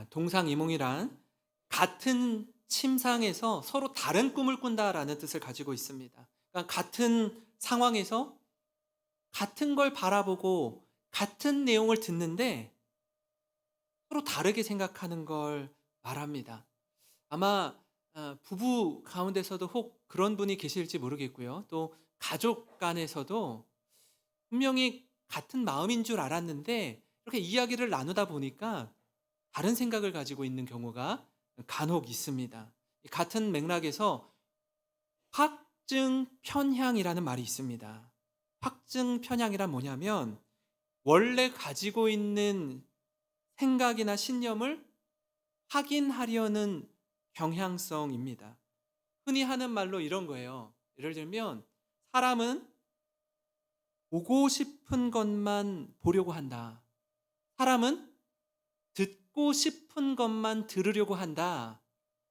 동상이몽이란 같은 침상에서 서로 다른 꿈을 꾼다라는 뜻을 가지고 있습니다. 그러니까 같은 상황에서 같은 걸 바라보고 같은 내용을 듣는데 서로 다르게 생각하는 걸 말합니다. 아마 부부 가운데서도 혹 그런 분이 계실지 모르겠고요. 또 가족 간에서도 분명히 같은 마음인 줄 알았는데 이렇게 이야기를 나누다 보니까 다른 생각을 가지고 있는 경우가 간혹 있습니다. 같은 맥락에서 확증 편향이라는 말이 있습니다. 확증 편향이란 뭐냐면 원래 가지고 있는 생각이나 신념을 확인하려는 경향성입니다. 흔히 하는 말로 이런 거예요. 예를 들면 사람은 보고 싶은 것만 보려고 한다. 사람은 듣고 싶은 것만 들으려고 한다.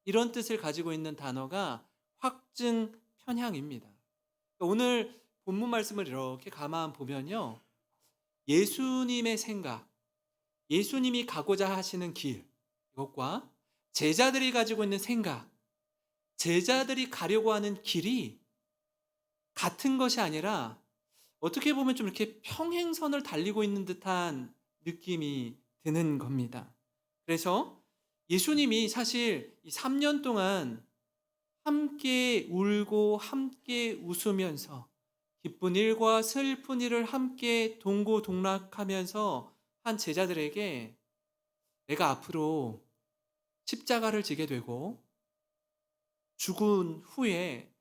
이런 뜻을 가지고 있는 단어가 확증 편향입니다. 오늘 본문 말씀을 이렇게 가만 보면요. 예수님의 생각, 예수님이 가고자 하시는 길, 이것과 제자들이 가지고 있는 생각, 제자들이 가려고 하는 길이 같은 것이 아니라 어떻게 보면 좀 이렇게 평행선을 달리고 있는 듯한 느낌이 드는 겁니다. 그래서 예수님이 사실 이 3년 동안 함께 울고 함께 웃으면서 기쁜 일과 슬픈 일을 함께 동고동락하면서 한 제자들에게 내가 앞으로 십자가를 지게 되고 죽은 후에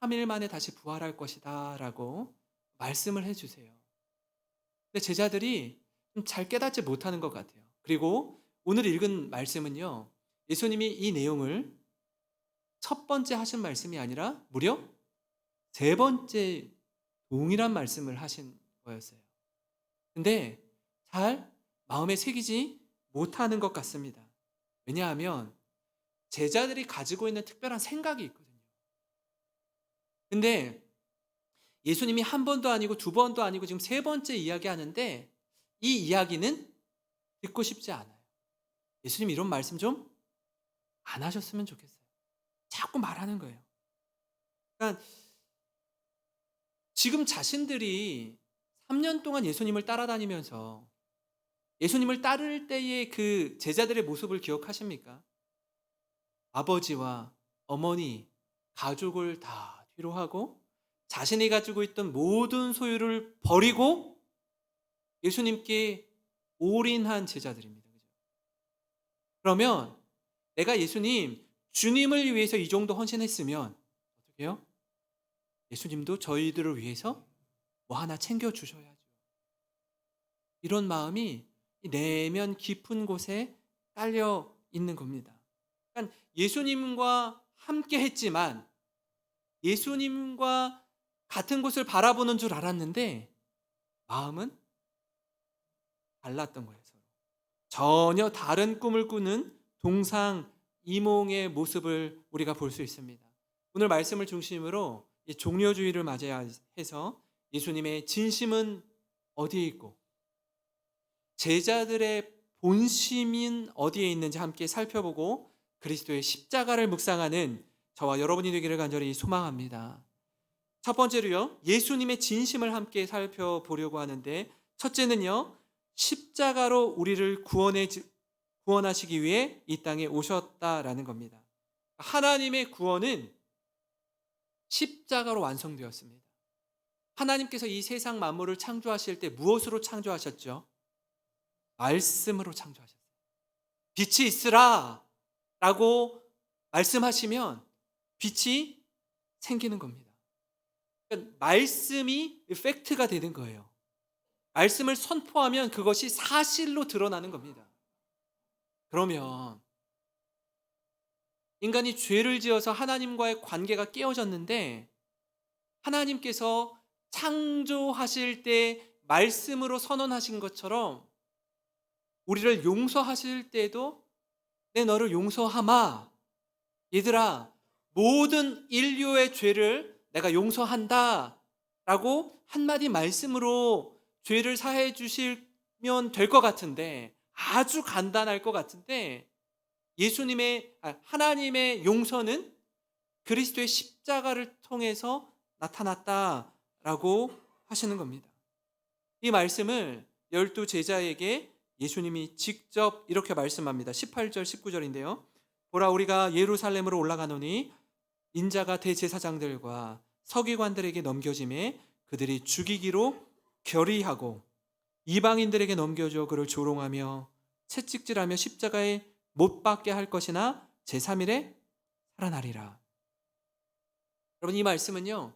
3일 만에 다시 부활할 것이다 라고 말씀을 해주세요. 근데 제자들이 좀 잘 깨닫지 못하는 것 같아요. 그리고 오늘 읽은 말씀은요, 예수님이 이 내용을 첫 번째 하신 말씀이 아니라 무려 세 번째 동일한 말씀을 하신 거였어요. 근데 잘 마음에 새기지 못하는 것 같습니다. 왜냐하면 제자들이 가지고 있는 특별한 생각이 있거든요. 근데 예수님이 한 번도 아니고 두 번도 아니고 지금 세 번째 이야기하는데 이 이야기는 듣고 싶지 않아요. 예수님 이런 말씀 좀 안 하셨으면 좋겠어요. 자꾸 말하는 거예요. 그러니까 지금 자신들이 3년 동안 예수님을 따라다니면서 예수님을 따를 때의 그 제자들의 모습을 기억하십니까? 아버지와 어머니, 가족을 다 뒤로 하고 자신이 가지고 있던 모든 소유를 버리고 예수님께 올인한 제자들입니다. 그죠? 그러면 내가 예수님, 주님을 위해서 이 정도 헌신했으면 어떻게 해요? 예수님도 저희들을 위해서 뭐 하나 챙겨주셔야죠. 이런 마음이 이 내면 깊은 곳에 깔려 있는 겁니다. 그러니까 예수님과 함께 했지만 예수님과 같은 곳을 바라보는 줄 알았는데 마음은 달랐던 거예요. 서로. 전혀 다른 꿈을 꾸는 동상이몽의 모습을 우리가 볼 수 있습니다. 오늘 말씀을 중심으로 이 종려주의를 맞아야 해서 예수님의 진심은 어디에 있고 제자들의 본심인 어디에 있는지 함께 살펴보고 그리스도의 십자가를 묵상하는 저와 여러분이 되기를 간절히 소망합니다. 첫 번째로요, 예수님의 진심을 함께 살펴보려고 하는데 첫째는요, 십자가로 우리를 구원하시기 위해 이 땅에 오셨다라는 겁니다. 하나님의 구원은 십자가로 완성되었습니다. 하나님께서 이 세상 만물을 창조하실 때 무엇으로 창조하셨죠? 말씀으로 창조하셨어요. 빛이 있으라 라고 말씀하시면 빛이 생기는 겁니다. 그러니까 말씀이 팩트가 되는 거예요. 말씀을 선포하면 그것이 사실로 드러나는 겁니다. 그러면 인간이 죄를 지어서 하나님과의 관계가 깨어졌는데 하나님께서 창조하실 때 말씀으로 선언하신 것처럼 우리를 용서하실 때도 내 너를 용서하마. 얘들아, 모든 인류의 죄를 내가 용서한다. 라고 한마디 말씀으로 죄를 사해 주시면 될 것 같은데 아주 간단할 것 같은데 하나님의 용서는 그리스도의 십자가를 통해서 나타났다라고 하시는 겁니다. 이 말씀을 12제자에게 예수님이 직접 이렇게 말씀합니다. 18절 19절인데요. 보라, 우리가 예루살렘으로 올라가노니 인자가 대제사장들과 서기관들에게 넘겨짐에 그들이 죽이기로 결의하고 이방인들에게 넘겨줘 그를 조롱하며 채찍질하며 십자가에 못 박게 할 것이나 제3일에 살아나리라. 여러분, 이 말씀은요,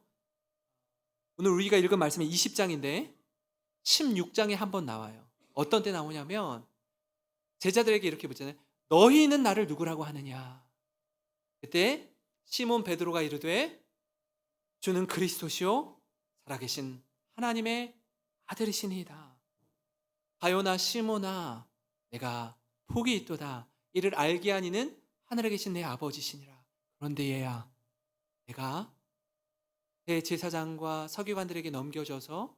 오늘 우리가 읽은 말씀이 20장인데 16장에 한번 나와요. 어떤 때 나오냐면 제자들에게 이렇게 묻잖아요. 너희는 나를 누구라고 하느냐? 그때 시몬 베드로가 이르되 주는 그리스도시요 살아계신 하나님의 아들이시니이다. 바요나 시몬아, 내가 복이 있도다. 이를 알게 하니는 하늘에 계신 내 아버지시니라. 그런데 얘야, 내가 대제사장과 서기관들에게 넘겨져서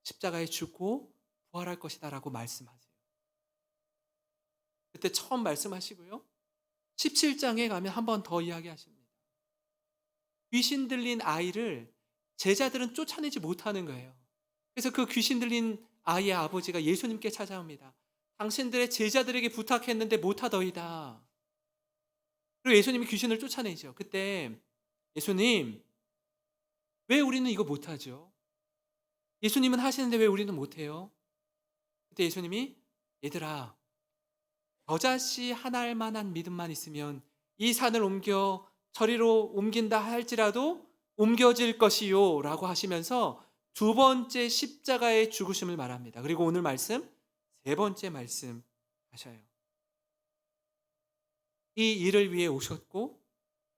십자가에 죽고 부활할 것이다 라고 말씀하세요. 그때 처음 말씀하시고요, 17장에 가면 한 번 더 이야기하십니다. 귀신 들린 아이를 제자들은 쫓아내지 못하는 거예요. 그래서 그 귀신 들린 아이의 아버지가 예수님께 찾아옵니다. 당신들의 제자들에게 부탁했는데 못하더이다. 그리고 예수님이 귀신을 쫓아내죠. 그때 예수님, 왜 우리는 이거 못하죠? 예수님은 하시는데 왜 우리는 못해요? 그때 예수님이 얘들아, 겨자씨 하나할 만한 믿음만 있으면 이 산을 옮겨 저리로 옮긴다 할지라도 옮겨질 것이요 라고 하시면서 두 번째 십자가의 죽으심을 말합니다. 그리고 오늘 말씀 세 번째 말씀 하셔요. 이 일을 위해 오셨고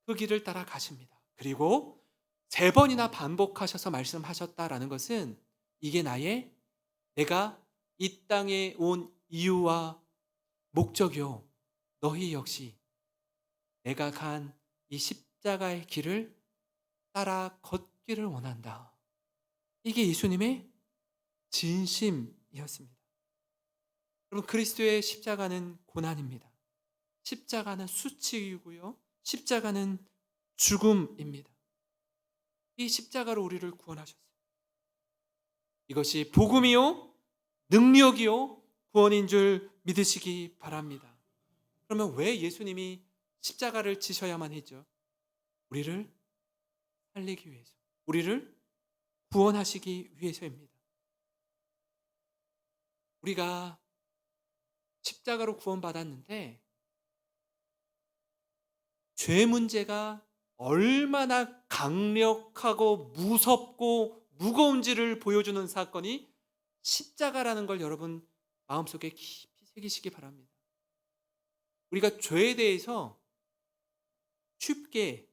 그 길을 따라 가십니다. 그리고 세 번이나 반복하셔서 말씀하셨다라는 것은 이게 내가 이 땅에 온 이유와 목적이요, 너희 역시 내가 간 이 십자가의 길을 따라 걷기를 원한다. 이게 예수님의 진심이었습니다. 여러분, 그리스도의 십자가는 고난입니다. 십자가는 수치이고요, 십자가는 죽음입니다. 이 십자가로 우리를 구원하셨어요. 이것이 복음이요, 능력이요, 구원인 줄 믿으시기 바랍니다. 그러면 왜 예수님이 십자가를 지셔야만 했죠? 우리를 살리기 위해서, 우리를 구원하시기 위해서입니다. 우리가 십자가로 구원받았는데 죄 문제가 얼마나 강력하고 무섭고 무거운지를 보여주는 사건이 십자가라는 걸 여러분 마음속에 깊이 새기시기 바랍니다. 우리가 죄에 대해서 쉽게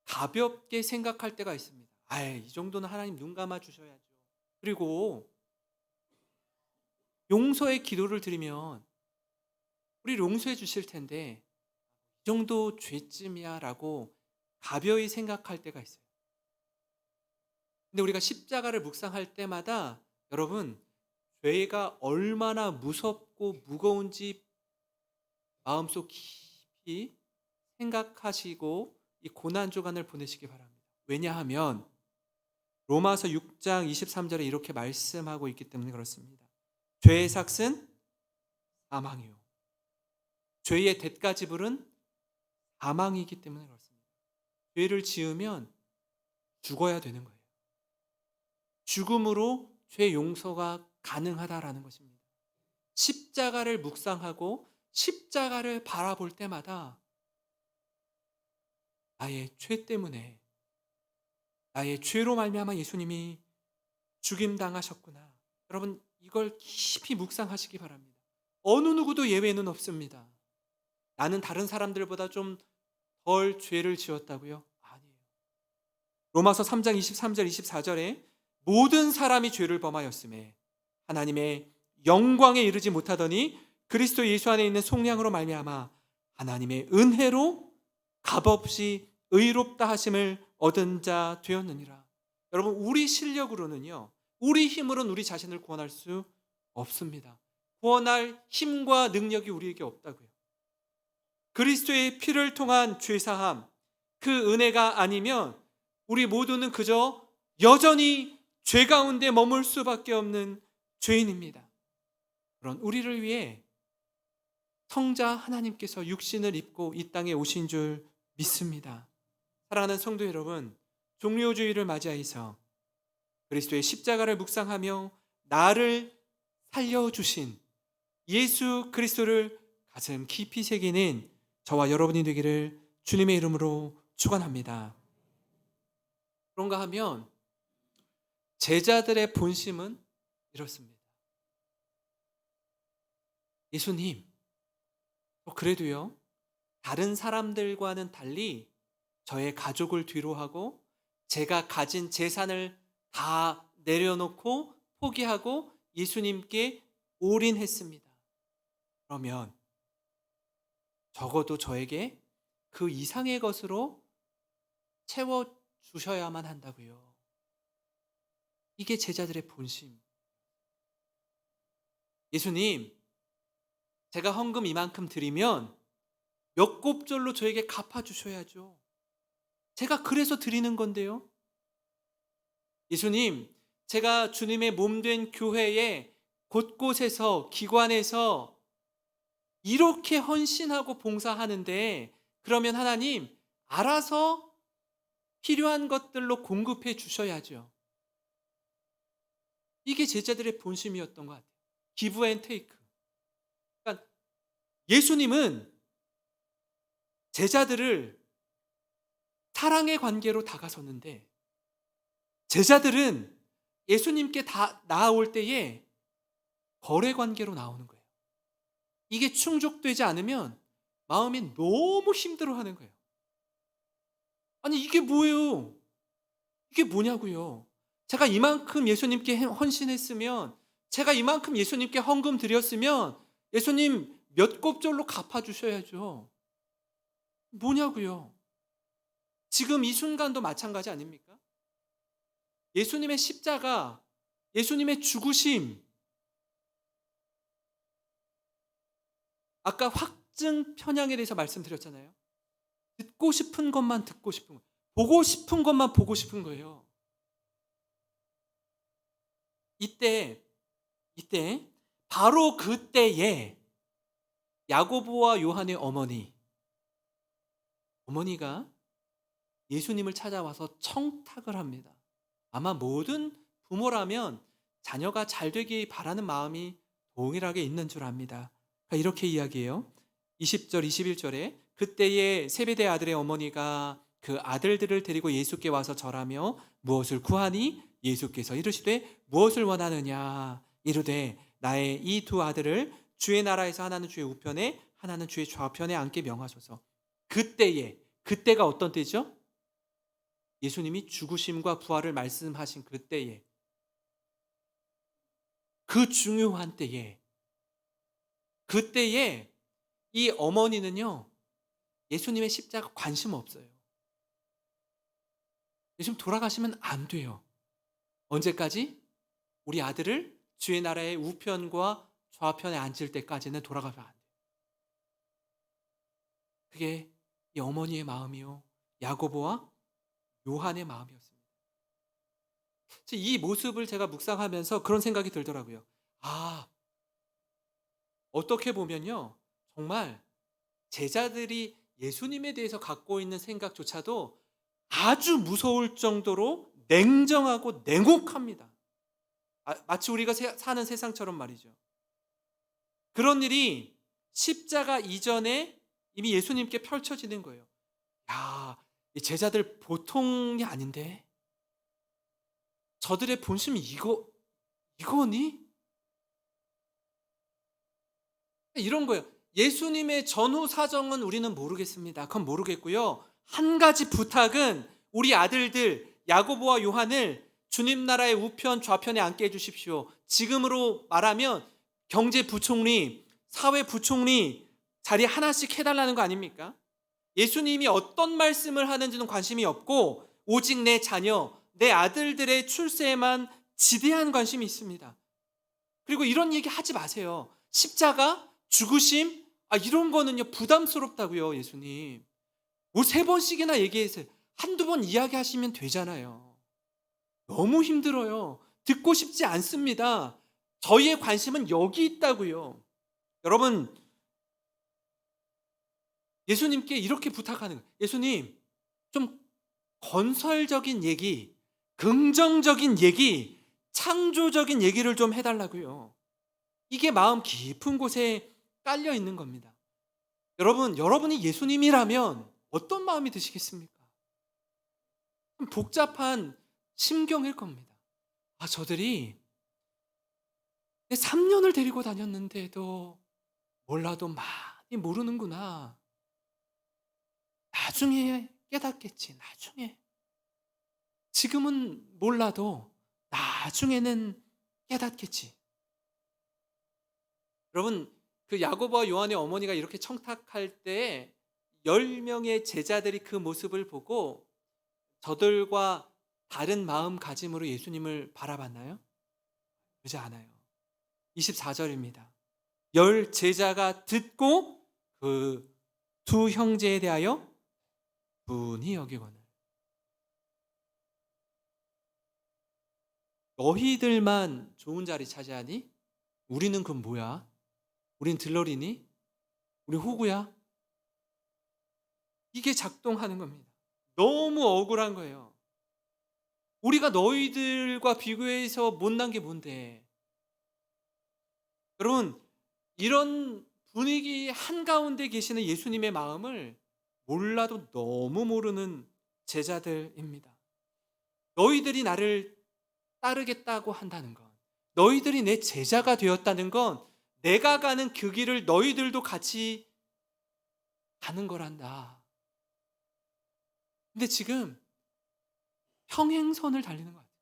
가볍게 생각할 때가 있습니다. 이 정도는 하나님 눈 감아 주셔야죠. 그리고 용서의 기도를 드리면 우리 용서해 주실 텐데 이 정도 죄쯤이야 라고 가벼이 생각할 때가 있어요. 근데 우리가 십자가를 묵상할 때마다 여러분, 죄가 얼마나 무섭고 무거운지 마음속 깊이 생각하시고 이 고난주간을 보내시기 바랍니다. 왜냐하면 로마서 6장 23절에 이렇게 말씀하고 있기 때문에 그렇습니다. 죄의 삭은 사망이요, 죄의 대가 지불은 사망이기 때문에 그렇습니다. 죄를 지으면 죽어야 되는 거예요. 죽음으로 죄 용서가 가능하다라는 것입니다. 십자가를 묵상하고 십자가를 바라볼 때마다 나의 죄 때문에, 나의 죄로 말미암아 예수님이 죽임당하셨구나. 여러분, 이걸 깊이 묵상하시기 바랍니다. 어느 누구도 예외는 없습니다. 나는 다른 사람들보다 좀 덜 죄를 지었다고요? 아니에요. 로마서 3장 23절 24절에 모든 사람이 죄를 범하였음에 하나님의 영광에 이르지 못하더니 그리스도 예수 안에 있는 속량으로 말미암아 하나님의 은혜로 값없이 의롭다 하심을 얻은 자 되었느니라. 여러분, 우리 실력으로는요, 우리 힘으로는 우리 자신을 구원할 수 없습니다. 구원할 힘과 능력이 우리에게 없다고요. 그리스도의 피를 통한 죄사함, 그 은혜가 아니면 우리 모두는 그저 여전히 죄 가운데 머물 수밖에 없는 죄인입니다. 그런 우리를 위해 성자 하나님께서 육신을 입고 이 땅에 오신 줄 믿습니다. 사랑하는 성도 여러분, 종료주의를 맞이하여서 그리스도의 십자가를 묵상하며 나를 살려주신 예수 그리스도를 가슴 깊이 새기는 저와 여러분이 되기를 주님의 이름으로 축원합니다. 그런가 하면 제자들의 본심은 이렇습니다. 예수님, 그래도요, 다른 사람들과는 달리 저의 가족을 뒤로하고 제가 가진 재산을 다 내려놓고 포기하고 예수님께 올인했습니다. 그러면 적어도 저에게 그 이상의 것으로 채워주셔야만 한다고요. 이게 제자들의 본심. 예수님, 제가 헌금 이만큼 드리면 몇 곱절로 저에게 갚아주셔야죠. 제가 그래서 드리는 건데요. 예수님, 제가 주님의 몸된 교회에 곳곳에서 기관에서 이렇게 헌신하고 봉사하는데 그러면 하나님 알아서 필요한 것들로 공급해 주셔야죠. 이게 제자들의 본심이었던 것 같아요. 기브 앤 테이크. 그러니까 예수님은 제자들을 사랑의 관계로 다가섰는데 제자들은 예수님께 다 나아올 때에 거래 관계로 나오는 거예요. 이게 충족되지 않으면 마음이 너무 힘들어하는 거예요. 아니 이게 뭐예요? 이게 뭐냐고요? 제가 이만큼 예수님께 헌신했으면, 제가 이만큼 예수님께 헌금 드렸으면 예수님 몇 곱절로 갚아주셔야죠. 뭐냐고요? 지금 이 순간도 마찬가지 아닙니까? 예수님의 십자가, 예수님의 죽으심, 아까 확증 편향에 대해서 말씀드렸잖아요. 듣고 싶은 것만 듣고 싶은 거예요. 보고 싶은 것만 보고 싶은 거예요. 이때 바로 그때에 야고보와 요한의 어머니가 예수님을 찾아와서 청탁을 합니다. 아마 모든 부모라면 자녀가 잘 되기 바라는 마음이 동일하게 있는 줄 압니다. 이렇게 이야기해요. 20절, 21절에 그때에 세베대 아들의 어머니가 그 아들들을 데리고 예수께 와서 절하며 무엇을 구하니? 예수께서 이르시되 무엇을 원하느냐? 이르되 나의 이 두 아들을 주의 나라에서 하나는 주의 우편에 하나는 주의 좌편에 앉게 명하소서. 그때가 어떤 때죠? 예수님이 죽으심과 부활을 말씀하신 그때에, 그 중요한 때에, 그때에 이 어머니는요 예수님의 십자가 관심 없어요. 예수님 돌아가시면 안 돼요. 언제까지? 우리 아들을 주의 나라의 우편과 좌편에 앉을 때까지는 돌아가면 안 돼요. 그게 이 어머니의 마음이요 야고보와 요한의 마음이었습니다. 이 모습을 제가 묵상하면서 그런 생각이 들더라고요. 어떻게 보면요 정말 제자들이 예수님에 대해서 갖고 있는 생각조차도 아주 무서울 정도로 냉정하고 냉혹합니다. 마치 우리가 사는 세상처럼 말이죠. 그런 일이 십자가 이전에 이미 예수님께 펼쳐지는 거예요. 이 제자들 보통이 아닌데 저들의 본심이 이거니? 이런 거예요. 예수님의 전후 사정은 우리는 모르겠습니다. 그건 모르겠고요. 한 가지 부탁은 우리 아들들 야고보와 요한을 주님 나라의 우편 좌편에 앉게 해주십시오. 지금으로 말하면 경제부총리, 사회부총리 자리 하나씩 해달라는 거 아닙니까? 예수님이 어떤 말씀을 하는지는 관심이 없고 오직 내 자녀, 내 아들들의 출세에만 지대한 관심이 있습니다. 그리고 이런 얘기 하지 마세요. 십자가, 죽으심, 이런 거는요 부담스럽다고요. 예수님 뭐 3번씩이나 얘기해서 한두 번 이야기하시면 되잖아요. 너무 힘들어요. 듣고 싶지 않습니다. 저희의 관심은 여기 있다고요. 여러분, 예수님께 이렇게 부탁하는 거예요. 예수님, 좀 건설적인 얘기, 긍정적인 얘기, 창조적인 얘기를 좀 해달라고요. 이게 마음 깊은 곳에 깔려 있는 겁니다. 여러분, 여러분이 예수님이라면 어떤 마음이 드시겠습니까? 좀 복잡한 심경일 겁니다. 저들이 3년을 데리고 다녔는데도 몰라도 많이 모르는구나. 나중에 깨닫겠지, 나중에. 지금은 몰라도 나중에는 깨닫겠지. 여러분, 그 야고보와 요한의 어머니가 이렇게 청탁할 때 10명의 제자들이 그 모습을 보고 저들과 다른 마음가짐으로 예수님을 바라봤나요? 그러지 않아요. 24절입니다. 10 제자가 듣고 그 두 형제에 대하여 분이 여기거늘 너희들만 좋은 자리 차지하니? 우리는 그럼 뭐야? 우린 들러리니? 우리 호구야? 이게 작동하는 겁니다. 너무 억울한 거예요. 우리가 너희들과 비교해서 못난 게 뭔데? 여러분, 이런 분위기 한가운데 계시는 예수님의 마음을 몰라도 너무 모르는 제자들입니다. 너희들이 나를 따르겠다고 한다는 것, 너희들이 내 제자가 되었다는 건 내가 가는 그 길을 너희들도 같이 가는 거란다. 근데 지금 평행선을 달리는 것 같아요.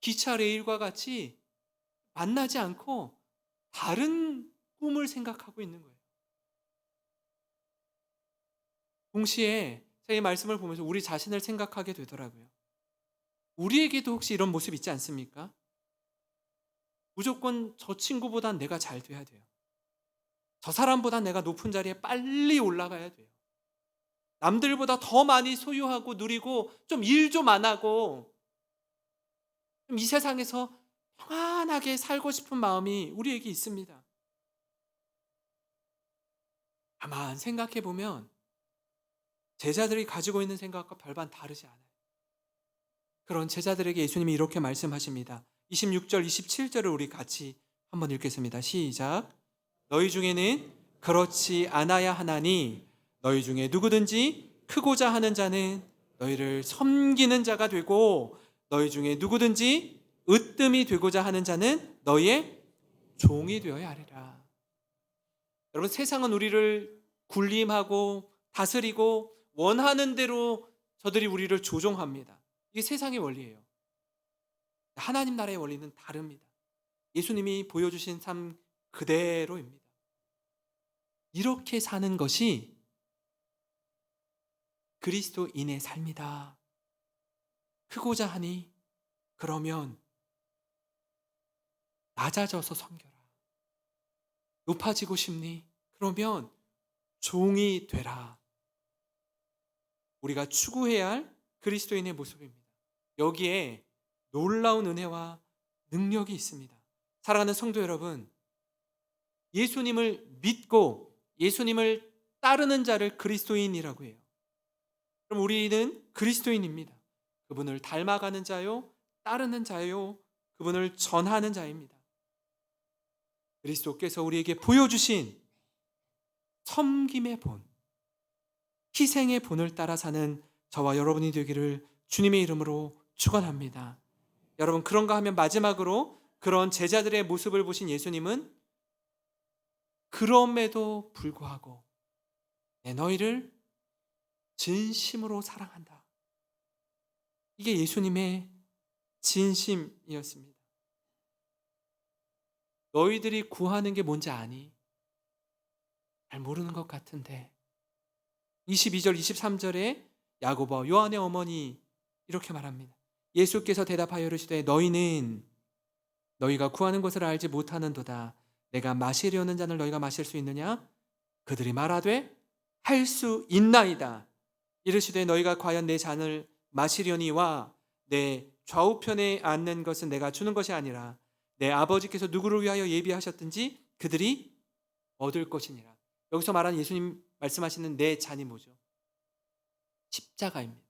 기차 레일과 같이 만나지 않고 다른 꿈을 생각하고 있는 거예요. 동시에 제가 이 말씀을 보면서 우리 자신을 생각하게 되더라고요. 우리에게도 혹시 이런 모습 있지 않습니까? 무조건 저 친구보단 내가 잘 돼야 돼요. 저 사람보다 내가 높은 자리에 빨리 올라가야 돼요. 남들보다 더 많이 소유하고 누리고 좀 일 좀 안 하고 좀 이 세상에서 평안하게 살고 싶은 마음이 우리에게 있습니다. 가만 생각해 보면 제자들이 가지고 있는 생각과 별반 다르지 않아요. 그런 제자들에게 예수님이 이렇게 말씀하십니다. 26절, 27절을 우리 같이 한번 읽겠습니다. 시작. 너희 중에는 그렇지 않아야 하나니 너희 중에 누구든지 크고자 하는 자는 너희를 섬기는 자가 되고 너희 중에 누구든지 으뜸이 되고자 하는 자는 너희의 종이 되어야 하리라. 여러분, 세상은 우리를 군림하고 다스리고 원하는 대로 저들이 우리를 조종합니다. 이게 세상의 원리예요. 하나님 나라의 원리는 다릅니다. 예수님이 보여주신 삶 그대로입니다. 이렇게 사는 것이 그리스도인의 삶이다. 크고자 하니 그러면 낮아져서 섬겨라. 높아지고 싶니? 그러면 종이 되라. 우리가 추구해야 할 그리스도인의 모습입니다. 여기에 놀라운 은혜와 능력이 있습니다. 사랑하는 성도 여러분, 예수님을 믿고 예수님을 따르는 자를 그리스도인이라고 해요. 그럼 우리는 그리스도인입니다. 그분을 닮아가는 자요, 따르는 자요, 그분을 전하는 자입니다. 그리스도께서 우리에게 보여주신 섬김의 본, 희생의 본을 따라 사는 저와 여러분이 되기를 주님의 이름으로 축원합니다. 여러분, 그런가 하면 마지막으로 그런 제자들의 모습을 보신 예수님은 그럼에도 불구하고 너희를 진심으로 사랑한다. 이게 예수님의 진심이었습니다. 너희들이 구하는 게 뭔지 아니? 잘 모르는 것 같은데. 22절, 23절에 야고보, 요한의 어머니 이렇게 말합니다. 예수께서 대답하여 이르시되 너희는 너희가 구하는 것을 알지 못하는도다. 내가 마시려는 잔을 너희가 마실 수 있느냐? 그들이 말하되 할 수 있나이다. 이르시되 너희가 과연 내 잔을 마시려니와 내 좌우편에 앉는 것은 내가 주는 것이 아니라 내 아버지께서 누구를 위하여 예비하셨든지 그들이 얻을 것이니라. 여기서 말하는 예수님 말씀하시는 내 잔이 뭐죠? 십자가입니다.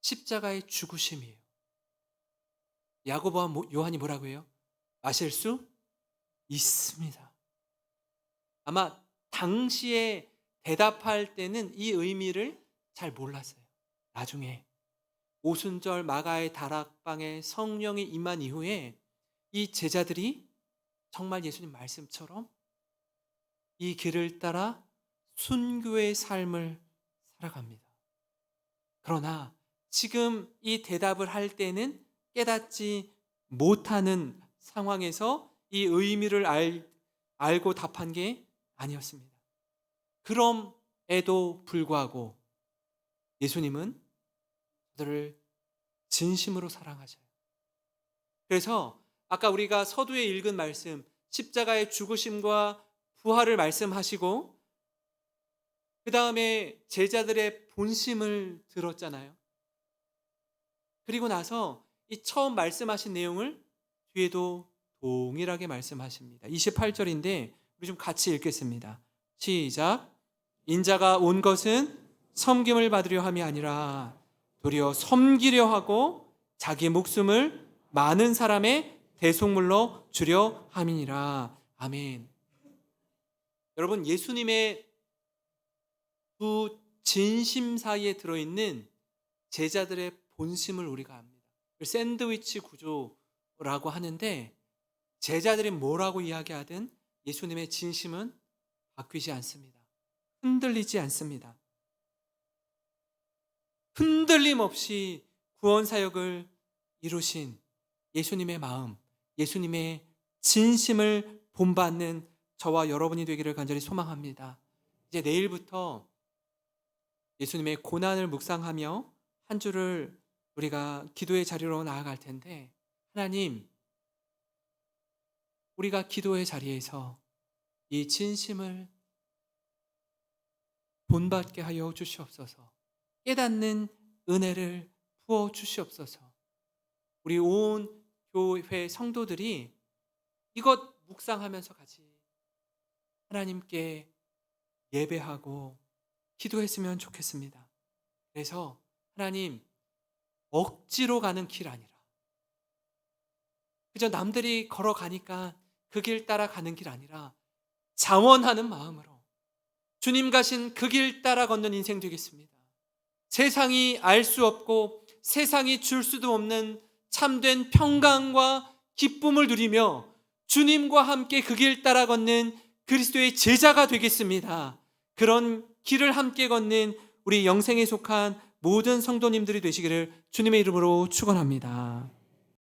십자가의 죽으심이에요. 야고보와 요한이 뭐라고 해요? 마실 수 있습니다. 아마 당시에 대답할 때는 이 의미를 잘 몰랐어요. 나중에 오순절 마가의 다락방에 성령이 임한 이후에 이 제자들이 정말 예수님 말씀처럼 이 길을 따라 순교의 삶을 살아갑니다. 그러나 지금 이 대답을 할 때는 깨닫지 못하는 상황에서 이 의미를 알고 답한 게 아니었습니다. 그럼에도 불구하고 예수님은 그들을 진심으로 사랑하셔요. 그래서 아까 우리가 서두에 읽은 말씀, 십자가의 죽으심과 부활을 말씀하시고 그 다음에 제자들의 본심을 들었잖아요. 그리고 나서 이 처음 말씀하신 내용을 뒤에도 동일하게 말씀하십니다. 28절인데 우리 좀 같이 읽겠습니다. 시작. 인자가 온 것은 섬김을 받으려 함이 아니라 도리어 섬기려 하고 자기 목숨을 많은 사람의 대속물로 주려 함이니라. 아멘. 여러분, 예수님의 두 진심 사이에 들어있는 제자들의 본심을 우리가 압니다. 샌드위치 구조라고 하는데 제자들이 뭐라고 이야기하든 예수님의 진심은 바뀌지 않습니다. 흔들리지 않습니다. 흔들림 없이 구원 사역을 이루신 예수님의 마음, 예수님의 진심을 본받는 저와 여러분이 되기를 간절히 소망합니다. 이제 내일부터 예수님의 고난을 묵상하며 한 주를 우리가 기도의 자리로 나아갈 텐데, 하나님, 우리가 기도의 자리에서 이 진심을 본받게 하여 주시옵소서. 깨닫는 은혜를 부어 주시옵소서. 우리 온 교회 성도들이 이것 묵상하면서 같이 하나님께 예배하고 기도했으면 좋겠습니다. 그래서 하나님, 억지로 가는 길 아니라 그저 남들이 걸어가니까 그 길 따라 가는 길 아니라 자원하는 마음으로 주님 가신 그 길 따라 걷는 인생 되겠습니다. 세상이 알 수 없고 세상이 줄 수도 없는 참된 평강과 기쁨을 누리며 주님과 함께 그 길 따라 걷는 그리스도의 제자가 되겠습니다. 그런 길을 함께 걷는 우리 영생에 속한 모든 성도님들이 되시기를 주님의 이름으로 축원합니다.